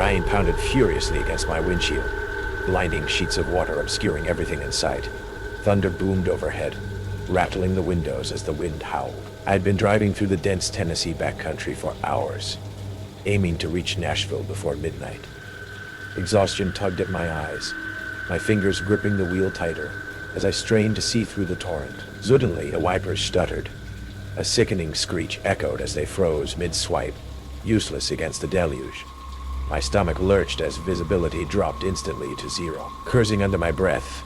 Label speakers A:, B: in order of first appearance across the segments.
A: Rain pounded furiously against my windshield, blinding sheets of water obscuring everything in sight. Thunder boomed overhead, rattling the windows as the wind howled. I had been driving through the dense Tennessee backcountry for hours, aiming to reach Nashville before midnight. Exhaustion tugged at my eyes, my fingers gripping the wheel tighter as I strained to see through the torrent. Suddenly, the wipers stuttered. A sickening screech echoed as they froze mid-swipe, useless against the deluge. My stomach lurched as visibility dropped instantly to zero. Cursing under my breath,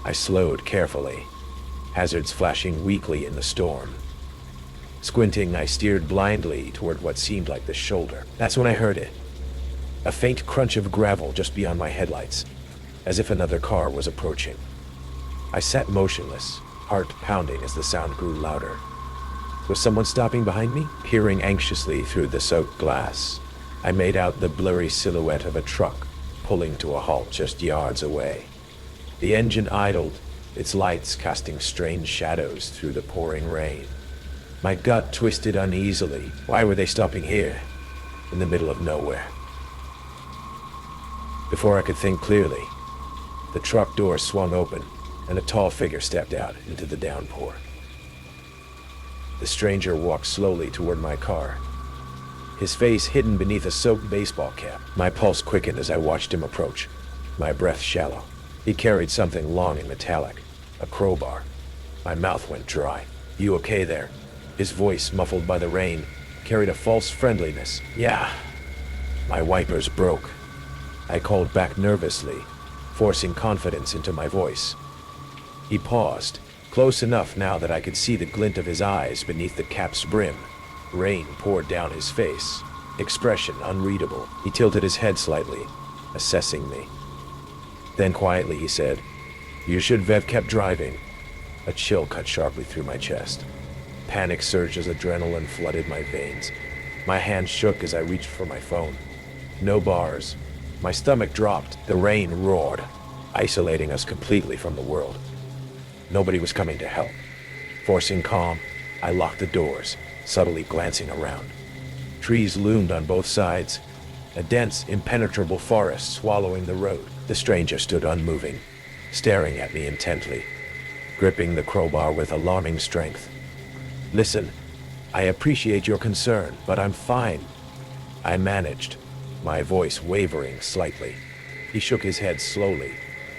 A: I slowed carefully, hazards flashing weakly in the storm. Squinting, I steered blindly toward what seemed like the shoulder. That's when I heard it. A faint crunch of gravel just beyond my headlights, as if another car was approaching. I sat motionless, heart pounding as the sound grew louder. Was someone stopping behind me? Peering anxiously through the soaked glass, I made out the blurry silhouette of a truck pulling to a halt just yards away. The engine idled, its lights casting strange shadows through the pouring rain. My gut twisted uneasily. Why were they stopping here, in the middle of nowhere? Before I could think clearly, the truck door swung open and a tall figure stepped out into the downpour. The stranger walked slowly toward my car, his face hidden beneath a soaked baseball cap. My pulse quickened as I watched him approach, my breath shallow. He carried something long and metallic, a crowbar. My mouth went dry. "You okay there?" His voice, muffled by the rain, carried a false friendliness. "Yeah." My wipers broke. I called back nervously, forcing confidence into my voice. He paused, close enough now that I could see the glint of his eyes beneath the cap's brim. Rain poured down his face, expression unreadable. He tilted his head slightly, assessing me. Then quietly he said, "You should have kept driving." A chill cut sharply through my chest. Panic surged as adrenaline flooded my veins. My hand shook as I reached for my phone. No bars. My stomach dropped. The rain roared, isolating us completely from the world. Nobody was coming to help. Forcing calm, I locked the doors, subtly glancing around. Trees loomed on both sides, a dense, impenetrable forest swallowing the road. The stranger stood unmoving, staring at me intently, gripping the crowbar with alarming strength. "Listen, I appreciate your concern, but I'm fine," I managed, my voice wavering slightly. He shook his head slowly,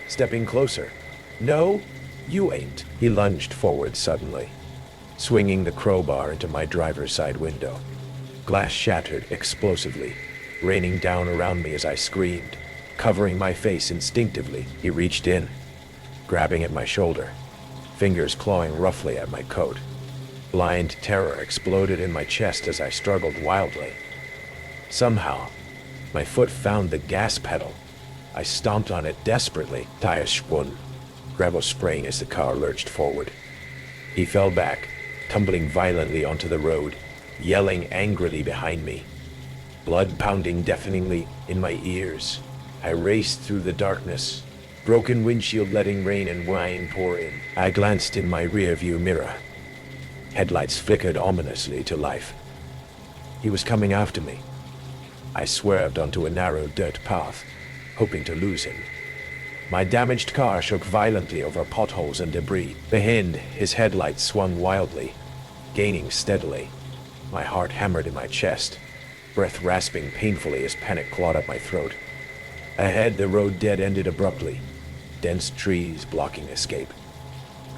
A: stepping closer. "No, you ain't." He lunged forward suddenly, swinging the crowbar into my driver's side window. Glass shattered explosively, raining down around me as I screamed, covering my face instinctively. He reached in, grabbing at my shoulder, fingers clawing roughly at my coat. Blind terror exploded in my chest as I struggled wildly. Somehow, my foot found the gas pedal. I stomped on it desperately. Tires spun, gravel spraying as the car lurched forward. He fell back, tumbling violently onto the road, yelling angrily behind me. Blood pounding deafeningly in my ears. I raced through the darkness, broken windshield letting rain and wine pour in. I glanced in my rearview mirror. Headlights flickered ominously to life. He was coming after me. I swerved onto a narrow dirt path, hoping to lose him. My damaged car shook violently over potholes and debris. Behind, his headlights swung wildly, gaining steadily. My heart hammered in my chest, breath rasping painfully as panic clawed at my throat. Ahead, the road dead-ended abruptly, dense trees blocking escape.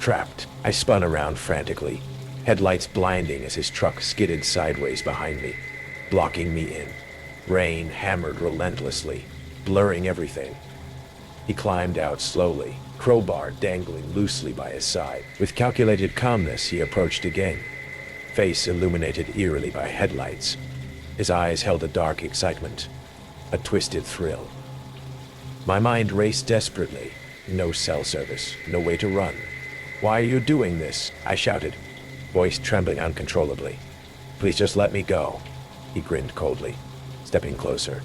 A: Trapped, I spun around frantically, headlights blinding as his truck skidded sideways behind me, blocking me in. Rain hammered relentlessly, blurring everything. He climbed out slowly, crowbar dangling loosely by his side. With calculated calmness, he approached again, face illuminated eerily by headlights. His eyes held a dark excitement, a twisted thrill. My mind raced desperately. No cell service, no way to run. "Why are you doing this?" I shouted, voice trembling uncontrollably. "Please just let me go." He grinned coldly, stepping closer.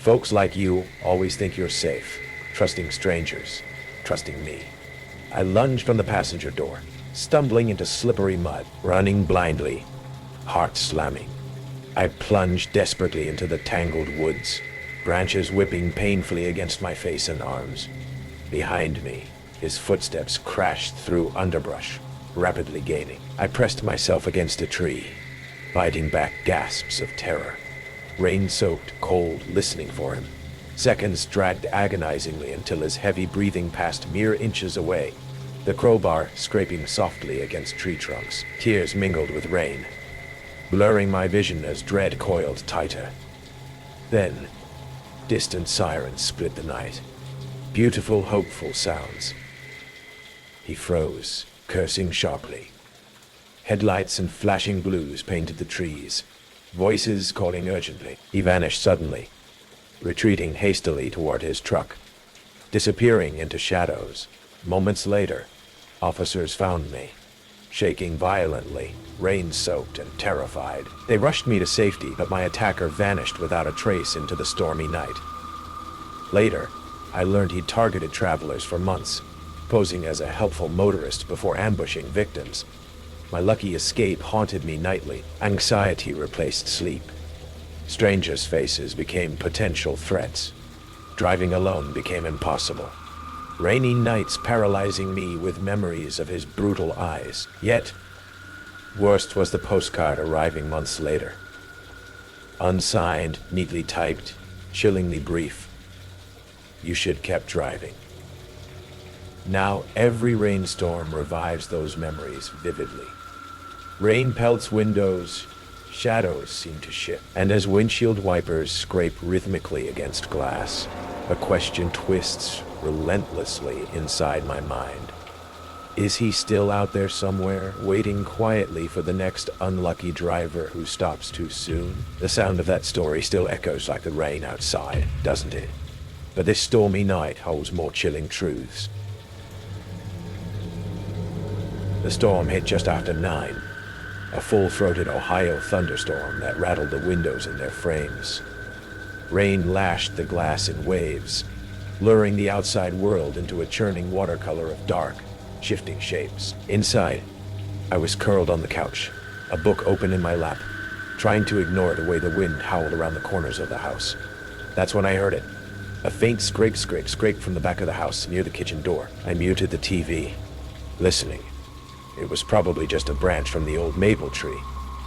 A: "Folks like you always think you're safe, trusting strangers, trusting me." I lunged from the passenger door, stumbling into slippery mud, running blindly, heart slamming. I plunged desperately into the tangled woods, branches whipping painfully against my face and arms. Behind me, his footsteps crashed through underbrush, rapidly gaining. I pressed myself against a tree, fighting back gasps of terror. Rain-soaked, cold, listening for him. Seconds dragged agonizingly until his heavy breathing passed mere inches away, the crowbar scraping softly against tree trunks. Tears mingled with rain, blurring my vision as dread coiled tighter. Then, distant sirens split the night. Beautiful, hopeful sounds. He froze, cursing sharply. Headlights and flashing blues painted the trees, voices calling urgently. He vanished suddenly, retreating hastily toward his truck, disappearing into shadows. Moments later, officers found me, shaking violently, rain-soaked and terrified. They rushed me to safety, but my attacker vanished without a trace into the stormy night. Later, I learned he'd targeted travelers for months, posing as a helpful motorist before ambushing victims. My lucky escape haunted me nightly. Anxiety replaced sleep. Strangers' faces became potential threats. Driving alone became impossible. Rainy nights paralyzing me with memories of his brutal eyes. Yet, worst was the postcard arriving months later. Unsigned, neatly typed, chillingly brief. You should kept driving. Now every rainstorm revives those memories vividly. Rain pelts windows, shadows seem to shift, and as windshield wipers scrape rhythmically against glass, a question twists relentlessly inside my mind. Is he still out there somewhere, waiting quietly for the next unlucky driver who stops too soon? The sound of that story still echoes like the rain outside, doesn't it? But this stormy night holds more chilling truths. The storm hit just after 9, a full-throated Ohio thunderstorm that rattled the windows in their frames. Rain lashed the glass in waves, luring the outside world into a churning watercolor of dark, shifting shapes. Inside, I was curled on the couch, a book open in my lap, trying to ignore the way the wind howled around the corners of the house. That's when I heard it. A faint scrape from the back of the house near the kitchen door. I muted the TV, listening. It was probably just a branch from the old maple tree,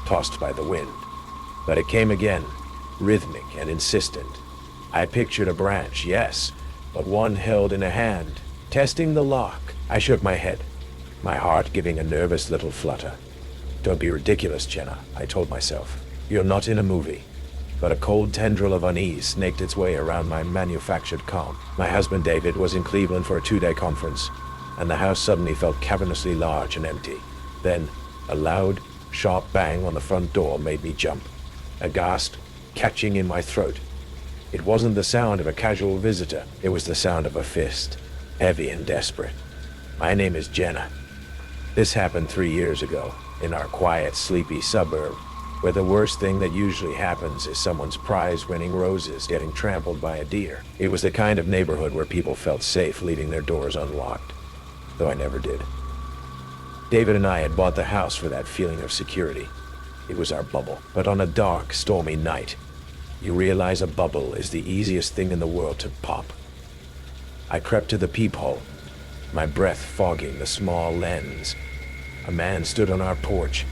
A: tossed by the wind. But it came again, rhythmic and insistent. I pictured a branch, yes, but one held in a hand, testing the lock. I shook my head, my heart giving a nervous little flutter. Don't be ridiculous, Jenna, I told myself. You're not in a movie. But a cold tendril of unease snaked its way around my manufactured calm. My husband David was in Cleveland for a 2-day conference, and the house suddenly felt cavernously large and empty. Then, a loud, sharp bang on the front door made me jump, a gasp catching in my throat. It wasn't the sound of a casual visitor, it was the sound of a fist, heavy and desperate. My name is Jenna. This happened 3 years ago, in our quiet, sleepy suburb, where the worst thing that usually happens is someone's prize-winning roses getting trampled by a deer. It was the kind of neighborhood where people felt safe leaving their doors unlocked, though I never did. David and I had bought the house for that feeling of security. It was our bubble. But on a dark, stormy night, you realize a bubble is the easiest thing in the world to pop. I crept to the peephole, my breath fogging the small lens. A man stood on our porch,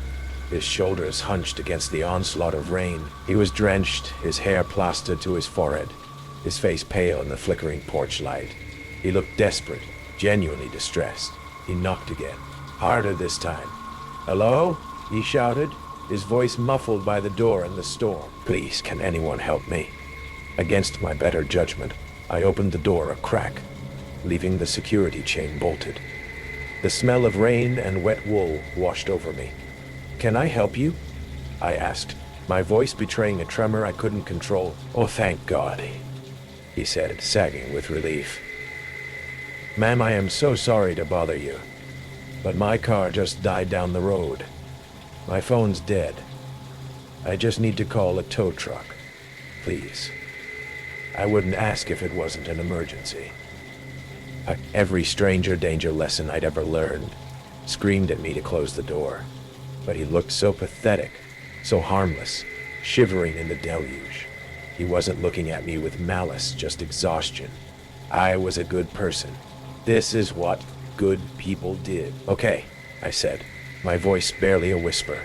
A: his shoulders hunched against the onslaught of rain. He was drenched, his hair plastered to his forehead, his face pale in the flickering porch light. He looked desperate, genuinely distressed. He knocked again, harder this time. "Hello?" he shouted, his voice muffled by the door and the storm. "Please, can anyone help me?" Against my better judgment, I opened the door a crack, leaving the security chain bolted. The smell of rain and wet wool washed over me. "Can I help you?" I asked, my voice betraying a tremor I couldn't control. "Oh, thank God," he said, sagging with relief. "Ma'am, I am so sorry to bother you, but my car just died down the road. My phone's dead. I just need to call a tow truck. Please. I wouldn't ask if it wasn't an emergency." Every stranger danger lesson I'd ever learned screamed at me to close the door. But he looked so pathetic, so harmless. shivering in the deluge. He wasn't looking at me with malice, just exhaustion. I was a good person. This is what good people did. Okay, I said, my voice barely a whisper.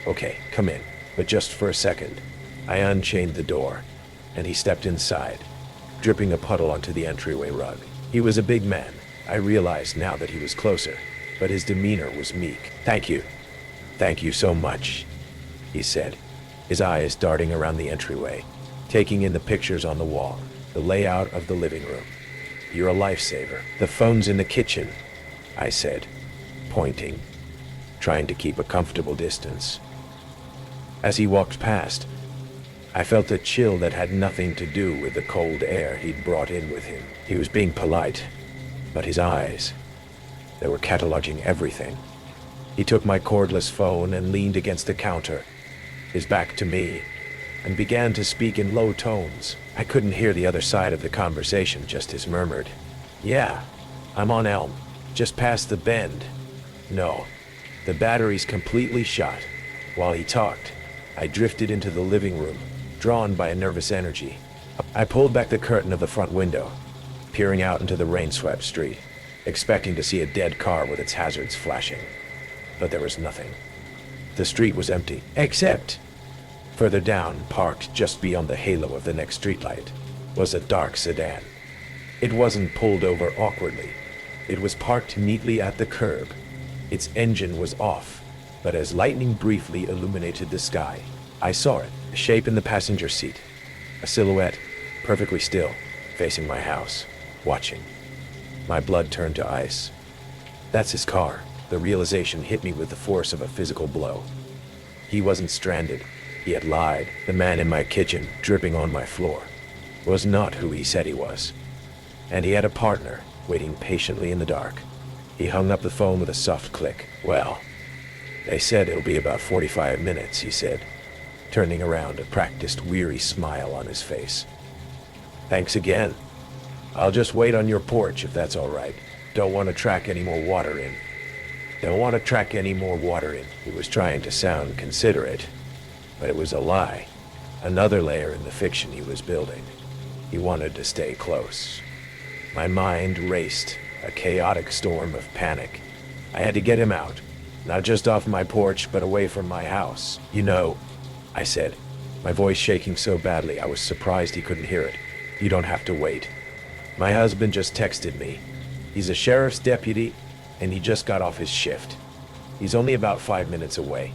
A: Okay, come in, but just for a second. I unchained the door, and he stepped inside, dripping a puddle onto the entryway rug. He was a big man. I realized now that he was closer, but his demeanor was meek. Thank you. Thank you so much, he said, his eyes darting around the entryway, taking in the pictures on the wall, the layout of the living room. You're a lifesaver. The phone's in the kitchen, I said, pointing, trying to keep a comfortable distance. As he walked past, I felt a chill that had nothing to do with the cold air he'd brought in with him. He was being polite, but his eyes, they were cataloging everything. He took my cordless phone and leaned against the counter, his back to me, and began to speak in low tones. I couldn't hear the other side of the conversation, just his murmured, "Yeah, I'm on Elm, just past the bend. No, the battery's completely shot." While he talked, I drifted into the living room, drawn by a nervous energy. I pulled back the curtain of the front window, peering out into the rain-swept street, expecting to see a dead car with its hazards flashing. But there was nothing. The street was empty, except further down, parked just beyond the halo of the next streetlight, was a dark sedan. It wasn't pulled over awkwardly. It was parked neatly at the curb. Its engine was off, but as lightning briefly illuminated the sky, I saw it, a shape in the passenger seat, a silhouette, perfectly still, facing my house, watching. My blood turned to ice. That's his car. The realization hit me with the force of a physical blow. He wasn't stranded. He had lied. The man in my kitchen, dripping on my floor, was not who he said he was. And he had a partner, waiting patiently in the dark. He hung up the phone with a soft click. "Well, they said it'll be about 45 minutes, he said, turning around, a practiced, weary smile on his face. "Thanks again. I'll just wait on your porch if that's all right. Don't want to track any more water in." Don't want to track any more water in. He was trying to sound considerate, but it was a lie. Another layer in the fiction he was building. He wanted to stay close. My mind raced, a chaotic storm of panic. I had to get him out, not just off my porch, but away from my house. "You know," I said, my voice shaking so badly I was surprised he couldn't hear it. "You don't have to wait. My husband just texted me. He's a sheriff's deputy, and he just got off his shift. He's only about 5 minutes away.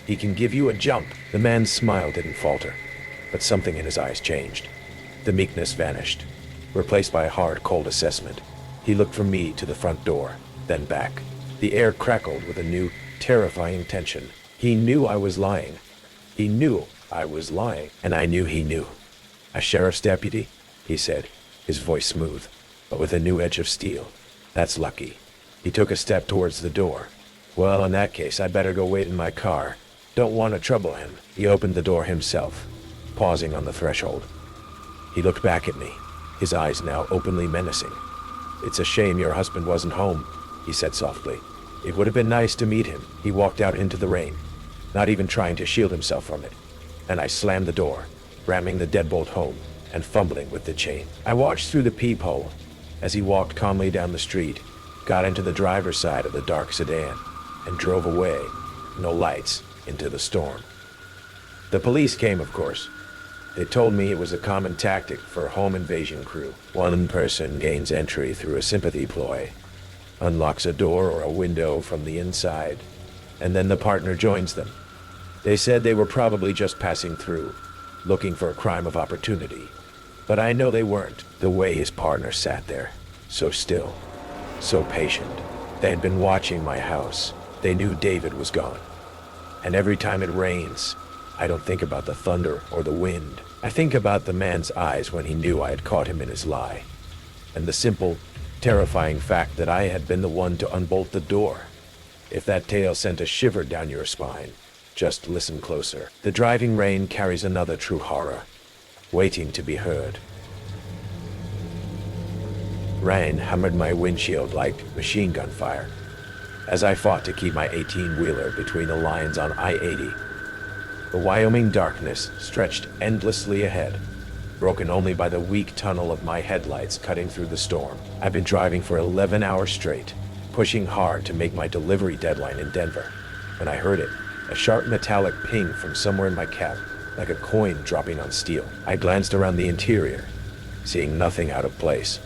A: He can give you a jump." The man's smile didn't falter, but something in his eyes changed. The meekness vanished, replaced by a hard, cold assessment. He looked from me to the front door, then back. The air crackled with a new, terrifying tension. He knew I was lying. He knew I was lying, and I knew he knew. "A sheriff's deputy?" he said, his voice smooth, but with a new edge of steel. "That's lucky." He took a step towards the door. "Well, in that case, I better go wait in my car. Don't want to trouble him." He opened the door himself, pausing on the threshold. He looked back at me, his eyes now openly menacing. "It's a shame your husband wasn't home," he said softly. "It would have been nice to meet him." He walked out into the rain, not even trying to shield himself from it, and I slammed the door, ramming the deadbolt home and fumbling with the chain. I watched through the peephole as he walked calmly down the street, got into the driver's side of the dark sedan, and drove away, no lights, into the storm. The police came, of course. They told me it was a common tactic for a home invasion crew. One person gains entry through a sympathy ploy, unlocks a door or a window from the inside, and then the partner joins them. They said they were probably just passing through, looking for a crime of opportunity. But I know they weren't. The way his partner sat there, so still, so patient. They had been watching my house. They knew David was gone. And every time it rains, I don't think about the thunder or the wind. I think about the man's eyes when he knew I had caught him in his lie. And the simple, terrifying fact that I had been the one to unbolt the door. If that tale sent a shiver down your spine, just listen closer. The driving rain carries another true horror, waiting to be heard. Rain hammered my windshield like machine gun fire as I fought to keep my 18-wheeler between the lines on I-80. The Wyoming darkness stretched endlessly ahead, broken only by the weak tunnel of my headlights cutting through the storm. I've been driving for 11 hours straight, pushing hard to make my delivery deadline in Denver. When I heard it, a sharp metallic ping from somewhere in my cab, like a coin dropping on steel. I glanced around the interior, seeing nothing out of place,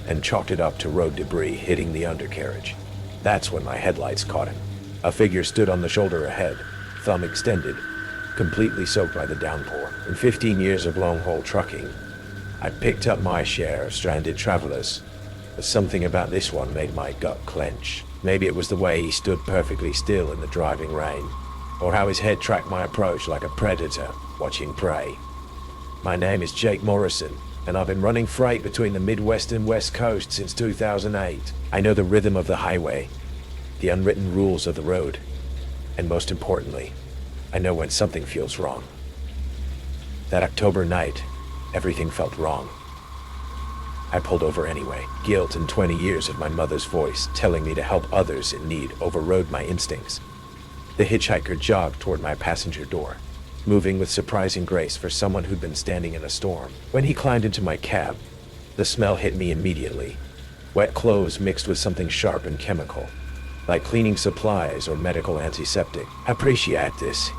A: and chalked it up to road debris hitting the undercarriage. That's when my headlights caught him. A figure stood on the shoulder ahead, thumb extended, completely soaked by the downpour. In 15 years of long-haul trucking, I picked up my share of stranded travelers, but something about this one made my gut clench. Maybe it was the way he stood perfectly still in the driving rain, or how his head tracked my approach like a predator watching prey. My name is Jake Morrison, and I've been running freight between the Midwest and West Coast since 2008. I know the rhythm of the highway, the unwritten rules of the road, and most importantly, I know when something feels wrong. That October night, everything felt wrong. I pulled over anyway. Guilt and 20 years of my mother's voice telling me to help others in need overrode my instincts. The hitchhiker jogged toward my passenger door, moving with surprising grace for someone who'd been standing in a storm. When he climbed into my cab, the smell hit me immediately. Wet clothes mixed with something sharp and chemical, like cleaning supplies or medical antiseptic. "Appreciate this,"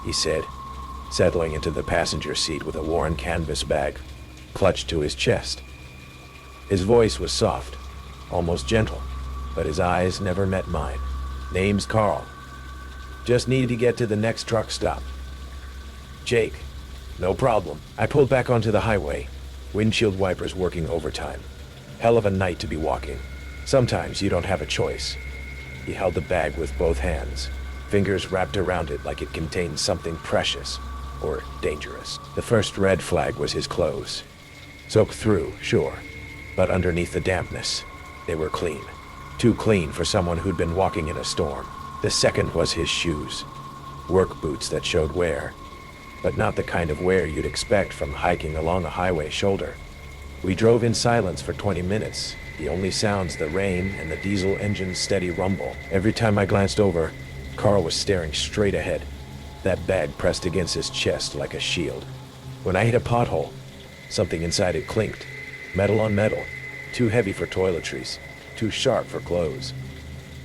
A: he said, settling into the passenger seat with a worn canvas bag clutched to his chest. His voice was soft, almost gentle, but his eyes never met mine. "Name's Carl. Just needed to get to the next truck stop." "Jake, no problem." I pulled back onto the highway, windshield wipers working overtime. Hell of a night to be walking. Sometimes you don't have a choice. He held the bag with both hands, fingers wrapped around it like it contained something precious or dangerous. The first red flag was his clothes. Soaked through, sure, but underneath the dampness, they were clean. Too clean for someone who'd been walking in a storm. The second was his shoes. Work boots that showed wear, but not the kind of wear you'd expect from hiking along a highway shoulder. We drove in silence for 20 minutes, the only sounds the rain and the diesel engine's steady rumble. Every time I glanced over, Carl was staring straight ahead, that bag pressed against his chest like a shield. When I hit a pothole, something inside it clinked. Metal on metal, too heavy for toiletries, too sharp for clothes.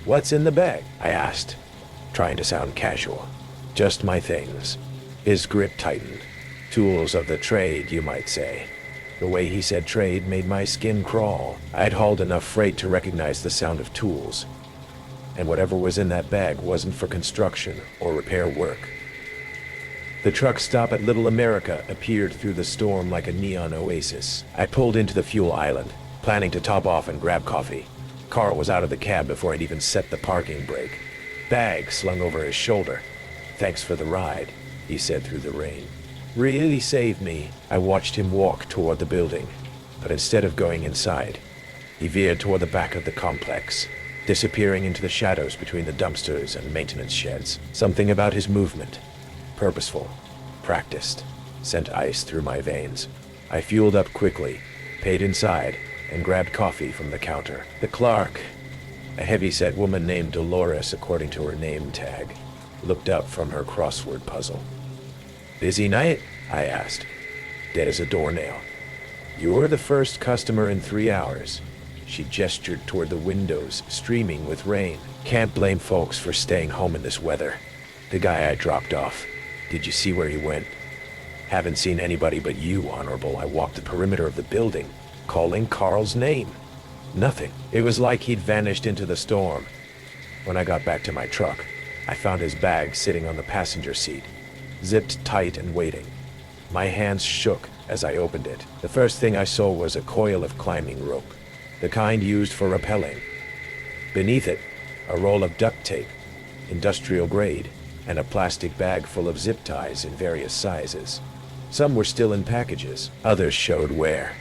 A: "What's in the bag?" I asked, trying to sound casual. "Just my things." His grip tightened. Tools of the trade, you might say. The way he said trade made my skin crawl. I'd hauled enough freight to recognize the sound of tools, and whatever was in that bag wasn't for construction or repair work. The truck stop at Little America appeared through the storm like a neon oasis. I pulled into the fuel island, planning to top off and grab coffee. Carl was out of the cab before I'd even set the parking brake. Bag slung over his shoulder. "Thanks for the ride," he said through the rain. "Really saved me." I watched him walk toward the building, but instead of going inside, he veered toward the back of the complex, disappearing into the shadows between the dumpsters and maintenance sheds. Something about his movement, purposeful, practiced, sent ice through my veins. I fueled up quickly, paid inside, and grabbed coffee from the counter. The clerk, a heavy-set woman named Dolores according to her name tag, looked up from her crossword puzzle. "Busy night?" I asked, dead as a doornail. "You're the first customer in 3 hours." She gestured toward the windows, streaming with rain. "Can't blame folks for staying home in this weather." The guy I dropped off. "Did you see where he went?" "Haven't seen anybody but you, Honorable." I walked the perimeter of the building, calling Carl's name. Nothing. It was like he'd vanished into the storm. When I got back to my truck, I found his bag sitting on the passenger seat, zipped tight and waiting. My hands shook as I opened it. The first thing I saw was a coil of climbing rope, the kind used for rappelling. Beneath it, a roll of duct tape, industrial grade, and a plastic bag full of zip ties in various sizes. Some were still in packages, others showed wear.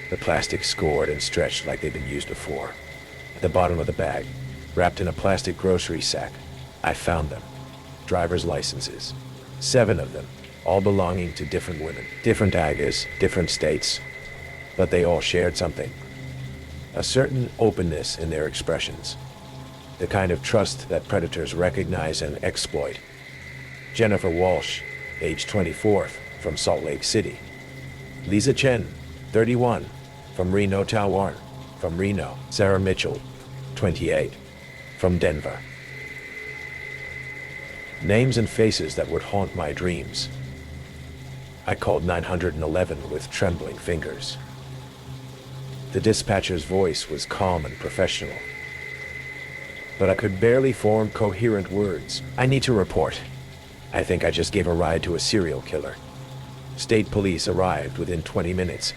A: The plastic scored and stretched like they'd been used before. At the bottom of the bag, wrapped in a plastic grocery sack, I found them. Driver's licenses. 7 of them, all belonging to different women. Different ages, different states. But they all shared something. A certain openness in their expressions. The kind of trust that predators recognize and exploit. Jennifer Walsh, age 24, from Salt Lake City. Lisa Chen, 31, from Reno, Taiwan. From Reno. Sarah Mitchell, 28, from Denver. Names and faces that would haunt my dreams. I called 911 with trembling fingers. The dispatcher's voice was calm and professional, but I could barely form coherent words. I need to report. I think I just gave a ride to a serial killer. State police arrived within 20 minutes,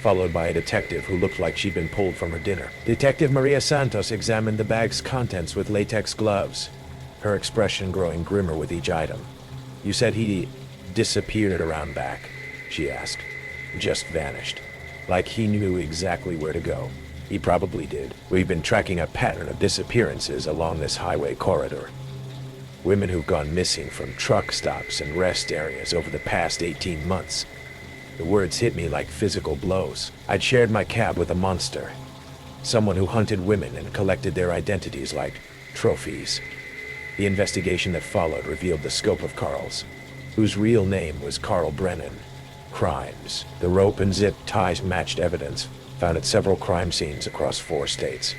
A: followed by a detective who looked like she'd been pulled from her dinner. Detective Maria Santos examined the bag's contents with latex gloves, her expression growing grimmer with each item. "You said he disappeared around back?" she asked. "Just vanished. Like he knew exactly where to go." "He probably did. We've been tracking a pattern of disappearances along this highway corridor. Women who've gone missing from truck stops and rest areas over the past 18 months. The words hit me like physical blows. I'd shared my cab with a monster. Someone who hunted women and collected their identities like trophies. The investigation that followed revealed the scope of Carl's, whose real name was Carl Brennan. Crimes. The rope and zip ties matched evidence found at several crime scenes across 4 states.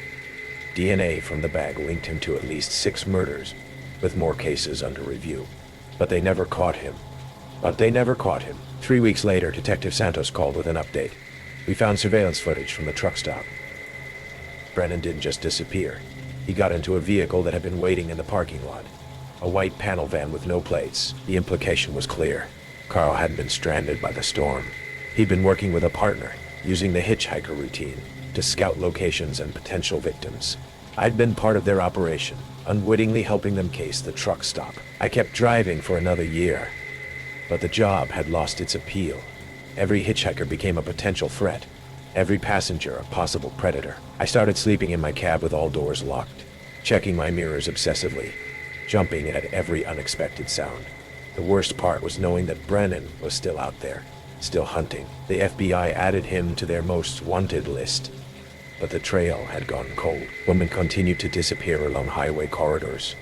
A: DNA from the bag linked him to at least 6 murders, with more cases under review. But they never caught him. 3 weeks later, Detective Santos called with an update. "We found surveillance footage from the truck stop. Brennan didn't just disappear. He got into a vehicle that had been waiting in the parking lot. A white panel van with no plates." The implication was clear. Carl hadn't been stranded by the storm. He'd been working with a partner, using the Hitchhiker routine to scout locations and potential victims. I'd been part of their operation, unwittingly helping them case the truck stop. I kept driving for another year, but the job had lost its appeal. Every hitchhiker became a potential threat, every passenger a possible predator. I started sleeping in my cab with all doors locked, checking my mirrors obsessively, jumping at every unexpected sound. The worst part was knowing that Brennan was still out there, still hunting. The FBI added him to their most wanted list, but the trail had gone cold. Women continued to disappear along highway corridors,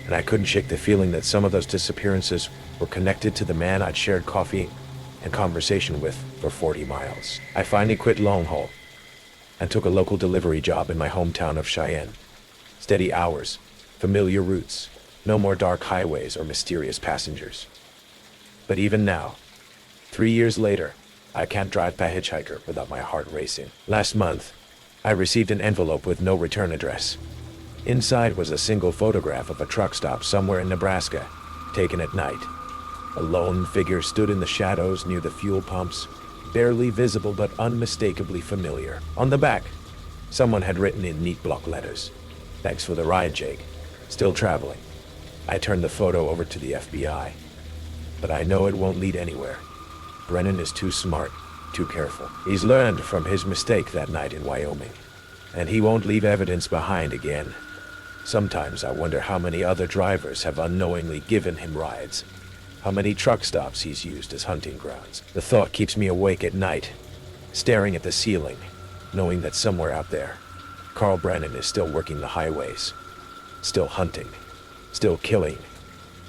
A: and I couldn't shake the feeling that some of those disappearances were connected to the man I'd shared coffee and conversation with for 40 miles. I finally quit long haul and took a local delivery job in my hometown of Cheyenne. Steady hours, familiar routes, no more dark highways or mysterious passengers. But even now, 3 years later, I can't drive by Hitchhiker without my heart racing. Last month, I received an envelope with no return address. Inside was a single photograph of a truck stop somewhere in Nebraska, taken at night. A lone figure stood in the shadows near the fuel pumps, barely visible but unmistakably familiar. On the back, someone had written in neat block letters, "Thanks for the ride, Jake. Still traveling." I turned the photo over to the FBI, but I know it won't lead anywhere. Brennan is too smart, too careful. He's learned from his mistake that night in Wyoming, and he won't leave evidence behind again. Sometimes I wonder how many other drivers have unknowingly given him rides, how many truck stops he's used as hunting grounds. The thought keeps me awake at night, staring at the ceiling, knowing that somewhere out there, Carl Brennan is still working the highways, still hunting, still killing,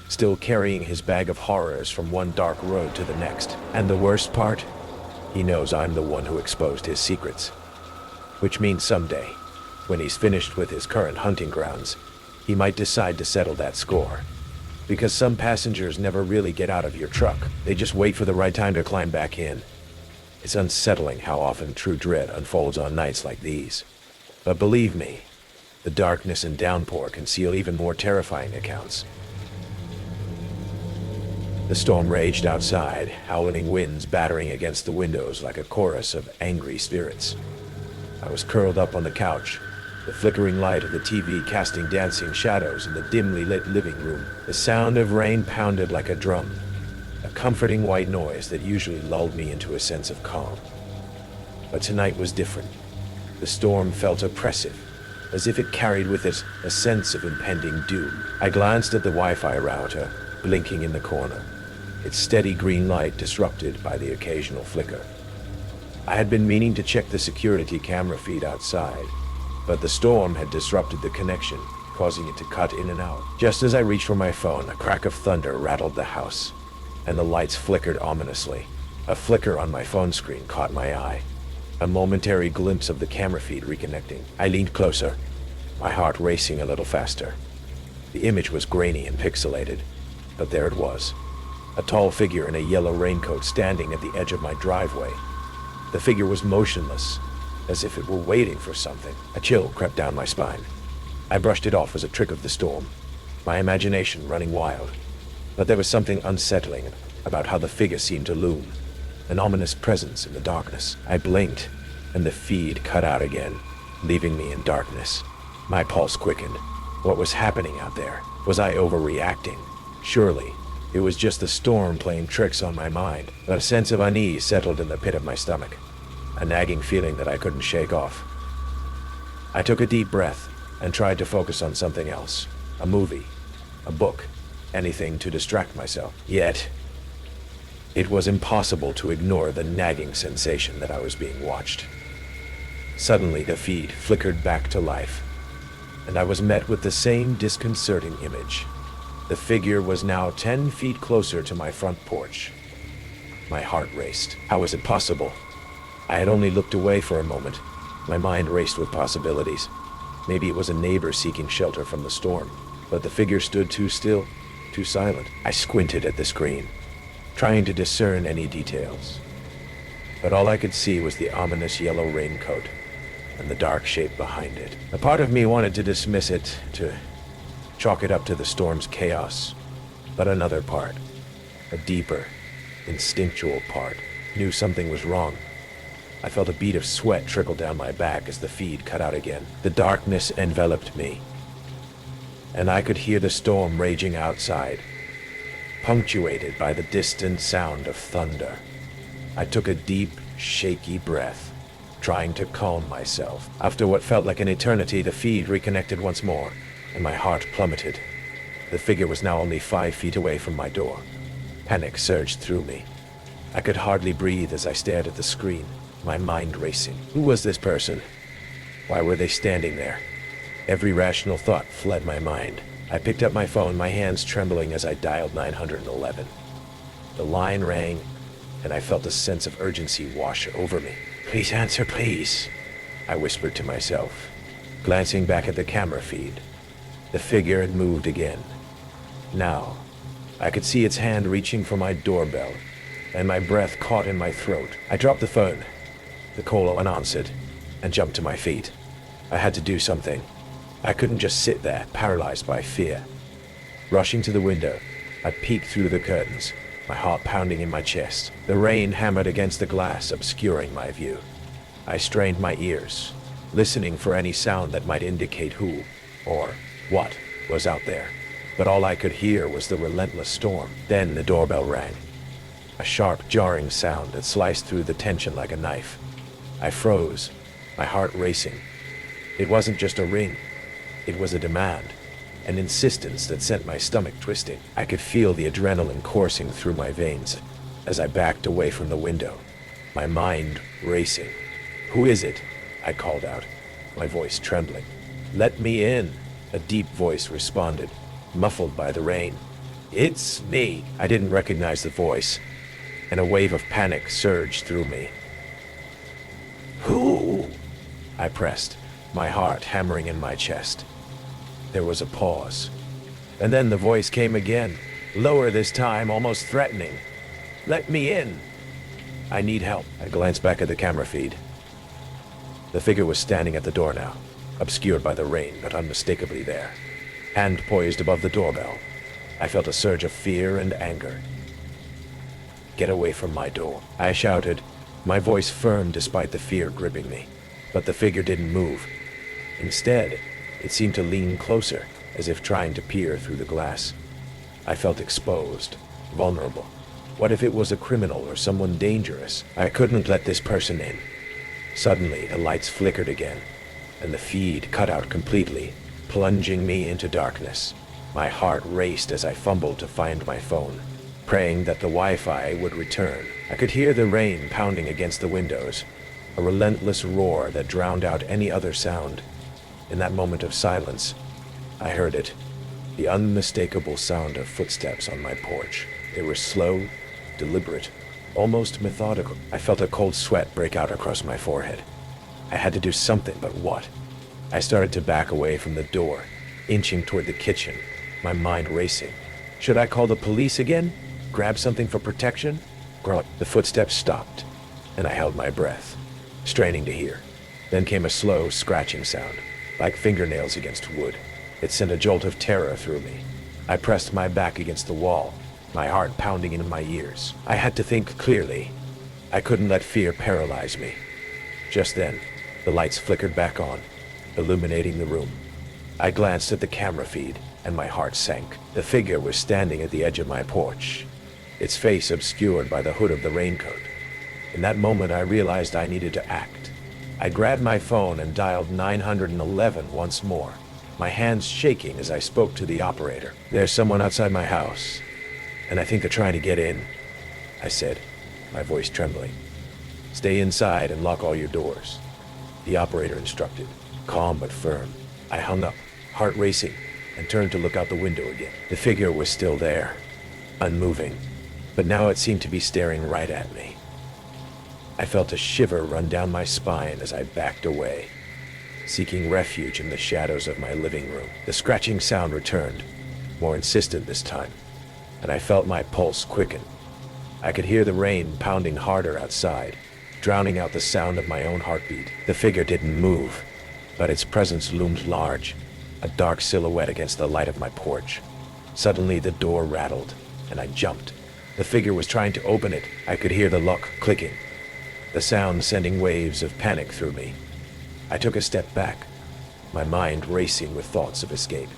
A: still carrying his bag of horrors from one dark road to the next. And the worst part? He knows I'm the one who exposed his secrets. Which means someday, when he's finished with his current hunting grounds, he might decide to settle that score. Because some passengers never really get out of your truck. They just wait for the right time to climb back in. It's unsettling how often true dread unfolds on nights like these. But believe me, the darkness and downpour conceal even more terrifying accounts. The storm raged outside, howling winds battering against the windows like a chorus of angry spirits. I was curled up on the couch, the flickering light of the TV casting dancing shadows in the dimly lit living room. The sound of rain pounded like a drum, a comforting white noise that usually lulled me into a sense of calm. But tonight was different. The storm felt oppressive, as if it carried with it a sense of impending doom. I glanced at the Wi-Fi router, blinking in the corner, its steady green light disrupted by the occasional flicker. I had been meaning to check the security camera feed outside, but the storm had disrupted the connection, causing it to cut in and out. Just as I reached for my phone, a crack of thunder rattled the house. and the lights flickered ominously. A flicker on my phone screen caught my eye. A momentary glimpse of the camera feed reconnecting. I leaned closer, my heart racing a little faster. The image was grainy and pixelated, but there it was. A tall figure in a yellow raincoat standing at the edge of my driveway. The figure was motionless, as if it were waiting for something. A chill crept down my spine. I brushed it off as a trick of the storm, my imagination running wild. But there was something unsettling about how the figure seemed to loom, an ominous presence in the darkness. I blinked, and the feed cut out again, leaving me in darkness. My pulse quickened. What was happening out there? Was I overreacting? Surely, it was just the storm playing tricks on my mind. But a sense of unease settled in the pit of my stomach, a nagging feeling that I couldn't shake off. I took a deep breath and tried to focus on something else. A movie, a book, anything to distract myself. Yet, it was impossible to ignore the nagging sensation that I was being watched. Suddenly, the feed flickered back to life, and I was met with the same disconcerting image. The figure was now 10 feet closer to my front porch. My heart raced. How was it possible? I had only looked away for a moment. My mind raced with possibilities. Maybe it was a neighbor seeking shelter from the storm, but the figure stood too still, too silent. I squinted at the screen, trying to discern any details. But all I could see was the ominous yellow raincoat and the dark shape behind it. A part of me wanted to dismiss it, to chalk it up to the storm's chaos. But another part, a deeper, instinctual part, knew something was wrong. I felt a bead of sweat trickle down my back as the feed cut out again. The darkness enveloped me, and I could hear the storm raging outside, punctuated by the distant sound of thunder. I took a deep, shaky breath, trying to calm myself. After what felt like an eternity, the feed reconnected once more, and my heart plummeted. The figure was now only 5 feet away from my door. Panic surged through me. I could hardly breathe as I stared at the screen, my mind racing. Who was this person? Why were they standing there? Every rational thought fled my mind. I picked up my phone, my hands trembling as I dialed 911. The line rang, and I felt a sense of urgency wash over me. "Please answer, please," I whispered to myself, glancing back at the camera feed. The figure had moved again. Now, I could see its hand reaching for my doorbell, and my breath caught in my throat. I dropped the phone, the call unanswered, and jumped to my feet. I had to do something. I couldn't just sit there, paralyzed by fear. Rushing to the window, I peeked through the curtains, my heart pounding in my chest. The rain hammered against the glass, obscuring my view. I strained my ears, listening for any sound that might indicate who, or what, was out there. But all I could hear was the relentless storm. Then the doorbell rang, a sharp, jarring sound that sliced through the tension like a knife. I froze, my heart racing. It wasn't just a ring. It was a demand, an insistence that sent my stomach twisting. I could feel the adrenaline coursing through my veins as I backed away from the window, my mind racing. "Who is it?" I called out, my voice trembling. "Let me in," a deep voice responded, muffled by the rain. "It's me." I didn't recognize the voice, and a wave of panic surged through me. "Who?" I pressed, my heart hammering in my chest. There was a pause, and then the voice came again, lower this time, almost threatening. "Let me in. I need help." I glanced back at the camera feed. The figure was standing at the door now, obscured by the rain, but unmistakably there. Hand poised above the doorbell, I felt a surge of fear and anger. "Get away from my door," I shouted, my voice firm despite the fear gripping me. But the figure didn't move. Instead, it seemed to lean closer, as if trying to peer through the glass. I felt exposed, vulnerable. What if it was a criminal or someone dangerous? I couldn't let this person in. Suddenly, the lights flickered again, and the feed cut out completely, plunging me into darkness. My heart raced as I fumbled to find my phone, praying that the Wi-Fi would return. I could hear the rain pounding against the windows, a relentless roar that drowned out any other sound. In that moment of silence, I heard it, the unmistakable sound of footsteps on my porch. They were slow, deliberate, almost methodical. I felt a cold sweat break out across my forehead. I had to do something, but what? I started to back away from the door, inching toward the kitchen, my mind racing. Should I call the police again? Grab something for protection? The footsteps stopped, and I held my breath, straining to hear. Then came a slow, scratching sound, like fingernails against wood. It sent a jolt of terror through me. I pressed my back against the wall, my heart pounding in my ears. I had to think clearly. I couldn't let fear paralyze me. Just then, the lights flickered back on, illuminating the room. I glanced at the camera feed, and my heart sank. The figure was standing at the edge of my porch, its face obscured by the hood of the raincoat. In that moment, I realized I needed to act. I grabbed my phone and dialed 911 once more, my hands shaking as I spoke to the operator. "There's someone outside my house, and I think they're trying to get in," I said, my voice trembling. "Stay inside and lock all your doors," the operator instructed, calm but firm. I hung up, heart racing, and turned to look out the window again. The figure was still there, unmoving, but now it seemed to be staring right at me. I felt a shiver run down my spine as I backed away, seeking refuge in the shadows of my living room. The scratching sound returned, more insistent this time, and I felt my pulse quicken. I could hear the rain pounding harder outside, drowning out the sound of my own heartbeat. The figure didn't move, but its presence loomed large, a dark silhouette against the light of my porch. Suddenly the door rattled, and I jumped. The figure was trying to open it. I could hear the lock clicking, the sound sending waves of panic through me. I took a step back, my mind racing with thoughts of escape.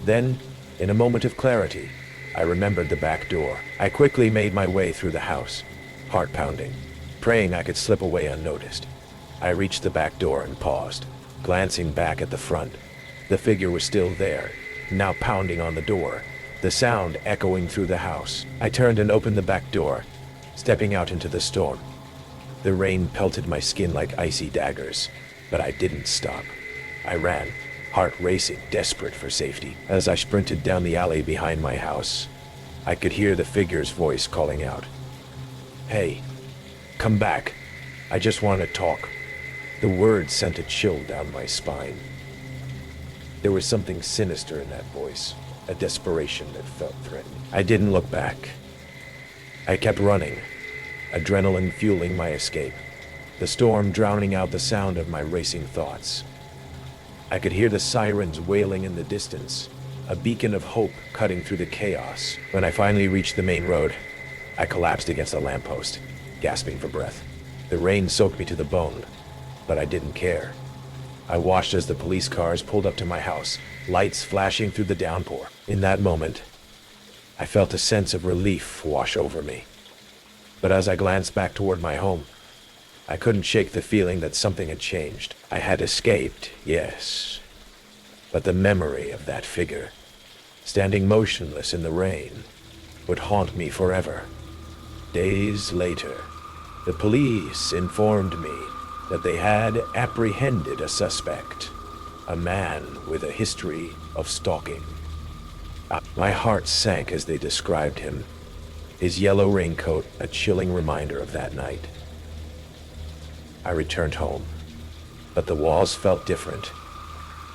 A: Then, in a moment of clarity, I remembered the back door. I quickly made my way through the house, heart pounding, praying I could slip away unnoticed. I reached the back door and paused, glancing back at the front. The figure was still there, now pounding on the door, the sound echoing through the house. I turned and opened the back door, stepping out into the storm. The rain pelted my skin like icy daggers, but I didn't stop. I ran, heart racing, desperate for safety. As I sprinted down the alley behind my house, I could hear the figure's voice calling out, "Hey, come back. I just want to talk." The words sent a chill down my spine. There was something sinister in that voice, a desperation that felt threatening. I didn't look back. I kept running, adrenaline fueling my escape, the storm drowning out the sound of my racing thoughts. I could hear the sirens wailing in the distance, a beacon of hope cutting through the chaos. When I finally reached the main road, I collapsed against a lamppost, gasping for breath. The rain soaked me to the bone, but I didn't care. I watched as the police cars pulled up to my house, lights flashing through the downpour. In that moment, I felt a sense of relief wash over me. But as I glanced back toward my home, I couldn't shake the feeling that something had changed. I had escaped, yes, but the memory of that figure, standing motionless in the rain, would haunt me forever. Days later, the police informed me that they had apprehended a suspect, a man with a history of stalking. My heart sank as they described him, his yellow raincoat a chilling reminder of that night. I returned home, but the walls felt different,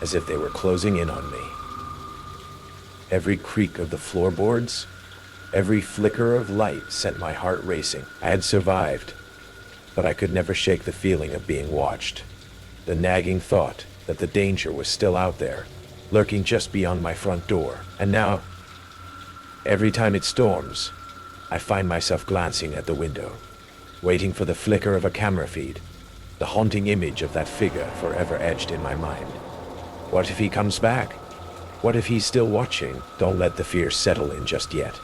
A: as if they were closing in on me. Every creak of the floorboards, every flicker of light sent my heart racing. I had survived, but I could never shake the feeling of being watched, the nagging thought that the danger was still out there, lurking just beyond my front door. And now, every time it storms, I find myself glancing at the window, waiting for the flicker of a camera feed, the haunting image of that figure forever etched in my mind. What if he comes back? What if he's still watching? Don't let the fear settle in just yet.